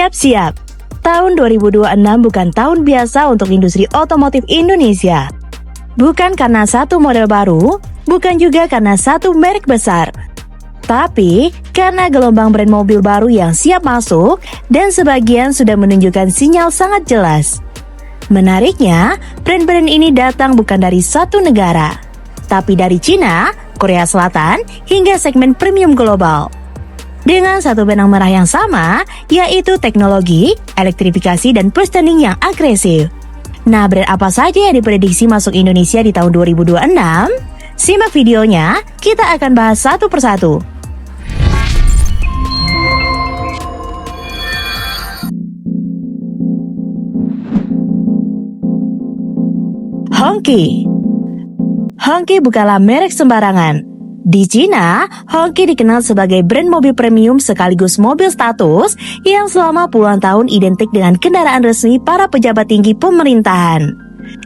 Siap-siap, tahun 2026 bukan tahun biasa untuk industri otomotif Indonesia. Bukan karena satu model baru, bukan juga karena satu merek besar. Tapi karena gelombang brand mobil baru yang siap masuk dan sebagian sudah menunjukkan sinyal sangat jelas. Menariknya, brand-brand ini datang bukan dari satu negara, tapi dari Cina, Korea Selatan, hingga segmen premium global. Dengan satu benang merah yang sama, yaitu teknologi, elektrifikasi, dan positioning yang agresif. Nah, brand apa saja yang diprediksi masuk Indonesia di tahun 2026? Simak videonya, kita akan bahas satu persatu. Hongqi. Hongqi bukanlah merek sembarangan. Di Cina, Hongqi dikenal sebagai brand mobil premium sekaligus mobil status yang selama puluhan tahun identik dengan kendaraan resmi para pejabat tinggi pemerintahan.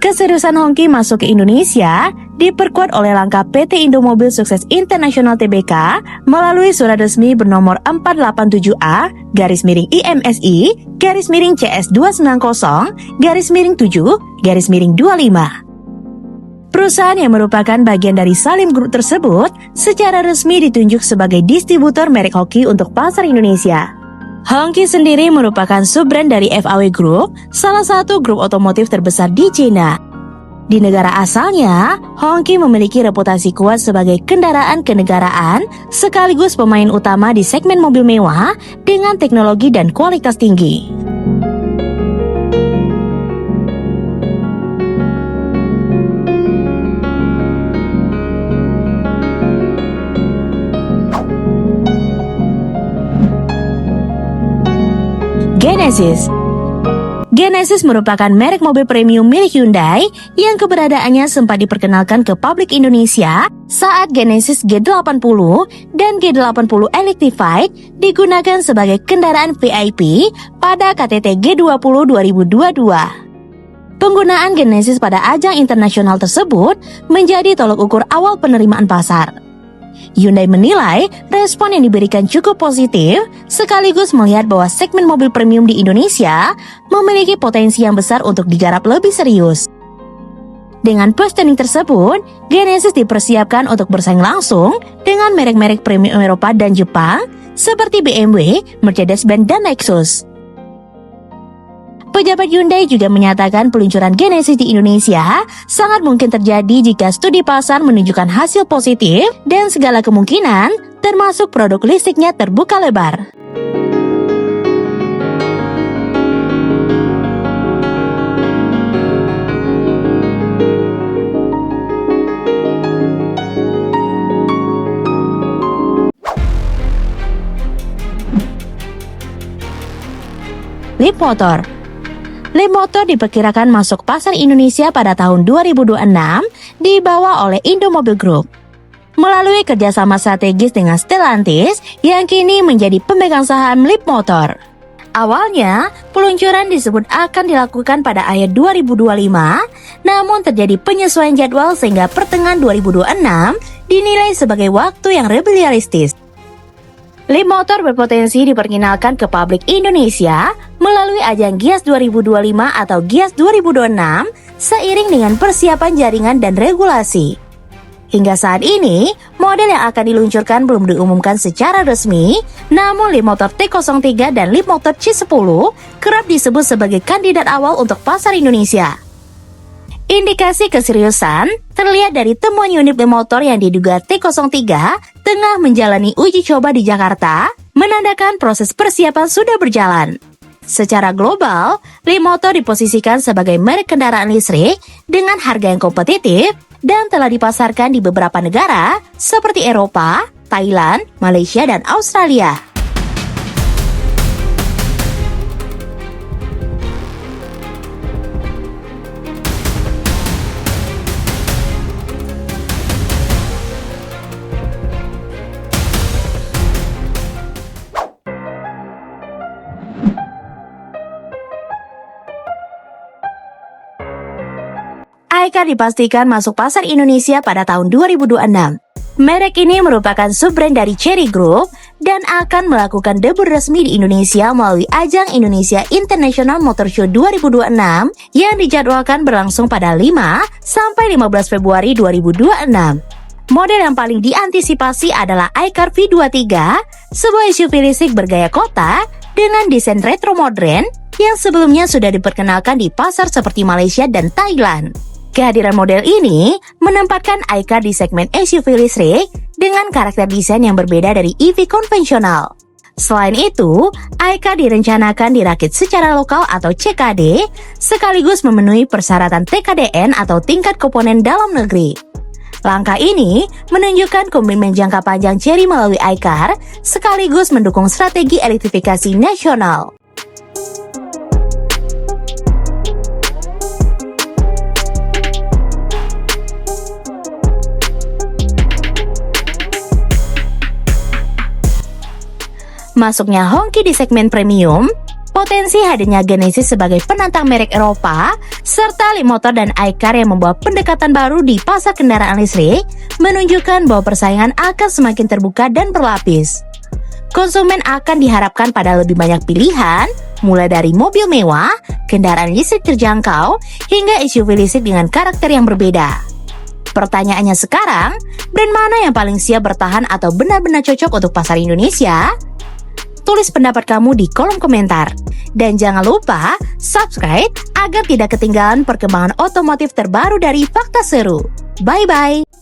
Keseriusan Hongqi masuk ke Indonesia diperkuat oleh langkah PT Indomobil Sukses International Tbk melalui surat resmi bernomor 487A-IMSI-CS290-7-25. Perusahaan yang merupakan bagian dari Salim Group tersebut secara resmi ditunjuk sebagai distributor merek Hongqi untuk pasar Indonesia. Hongqi sendiri merupakan sub-brand dari FAW Group, salah satu grup otomotif terbesar di China. Di negara asalnya, Hongqi memiliki reputasi kuat sebagai kendaraan kenegaraan sekaligus pemain utama di segmen mobil mewah dengan teknologi dan kualitas tinggi. Genesis merupakan merek mobil premium milik Hyundai yang keberadaannya sempat diperkenalkan ke publik Indonesia saat Genesis G80 dan G80 Electrified digunakan sebagai kendaraan VIP pada KTT G20 2022. Penggunaan Genesis pada ajang internasional tersebut menjadi tolok ukur awal penerimaan pasar. Hyundai menilai respon yang diberikan cukup positif, sekaligus melihat bahwa segmen mobil premium di Indonesia memiliki potensi yang besar untuk digarap lebih serius. Dengan positioning tersebut, Genesis dipersiapkan untuk bersaing langsung dengan merek-merek premium Eropa dan Jepang seperti BMW, Mercedes-Benz, dan Lexus. Pejabat Hyundai juga menyatakan peluncuran Genesis di Indonesia sangat mungkin terjadi jika studi pasar menunjukkan hasil positif dan segala kemungkinan, termasuk produk listriknya terbuka lebar. Leap Motor diperkirakan masuk pasar Indonesia pada tahun 2026 dibawa oleh Indomobil Group. Melalui kerjasama strategis dengan Stellantis yang kini menjadi pemegang saham Leap Motor. Awalnya, peluncuran disebut akan dilakukan pada akhir 2025, namun terjadi penyesuaian jadwal sehingga pertengahan 2026 dinilai sebagai waktu yang lebih realistis. Leap Motor berpotensi diperkenalkan ke publik Indonesia melalui ajang Gias 2025 atau Gias 2026 seiring dengan persiapan jaringan dan regulasi. Hingga saat ini, model yang akan diluncurkan belum diumumkan secara resmi, namun Leap Motor T03 dan Leap Motor C10 kerap disebut sebagai kandidat awal untuk pasar Indonesia. Indikasi keseriusan terlihat dari temuan unit Leap Motor yang diduga T03 tengah menjalani uji coba di Jakarta, menandakan proses persiapan sudah berjalan. Secara global, Leap Motor diposisikan sebagai merek kendaraan listrik dengan harga yang kompetitif dan telah dipasarkan di beberapa negara seperti Eropa, Thailand, Malaysia, dan Australia. Aika dipastikan masuk pasar Indonesia pada tahun 2026. Merek ini merupakan sub-brand dari Chery Group dan akan melakukan debut resmi di Indonesia melalui ajang Indonesia International Motor Show 2026 yang dijadwalkan berlangsung pada 5 sampai 15 Februari 2026. Model yang paling diantisipasi adalah iCar V23, sebuah SUV listrik bergaya kota dengan desain retro modern yang sebelumnya sudah diperkenalkan di pasar seperti Malaysia dan Thailand. Kehadiran model ini menempatkan iCar di segmen SUV listrik dengan karakter desain yang berbeda dari EV konvensional. Selain itu, iCar direncanakan dirakit secara lokal atau CKD, sekaligus memenuhi persyaratan TKDN atau tingkat komponen dalam negeri. Langkah ini menunjukkan komitmen jangka panjang Chery melalui iCar, sekaligus mendukung strategi elektrifikasi nasional. Masuknya Hongqi di segmen premium, potensi hadirnya Genesis sebagai penantang merek Eropa, serta Leapmotor dan iCar yang membawa pendekatan baru di pasar kendaraan listrik, menunjukkan bahwa persaingan akan semakin terbuka dan berlapis. Konsumen akan diharapkan pada lebih banyak pilihan, mulai dari mobil mewah, kendaraan listrik terjangkau, hingga SUV listrik dengan karakter yang berbeda. Pertanyaannya sekarang, brand mana yang paling siap bertahan atau benar-benar cocok untuk pasar Indonesia? Tulis pendapat kamu di kolom komentar. Dan jangan lupa subscribe agar tidak ketinggalan perkembangan otomotif terbaru dari Fakta Seru. Bye-bye!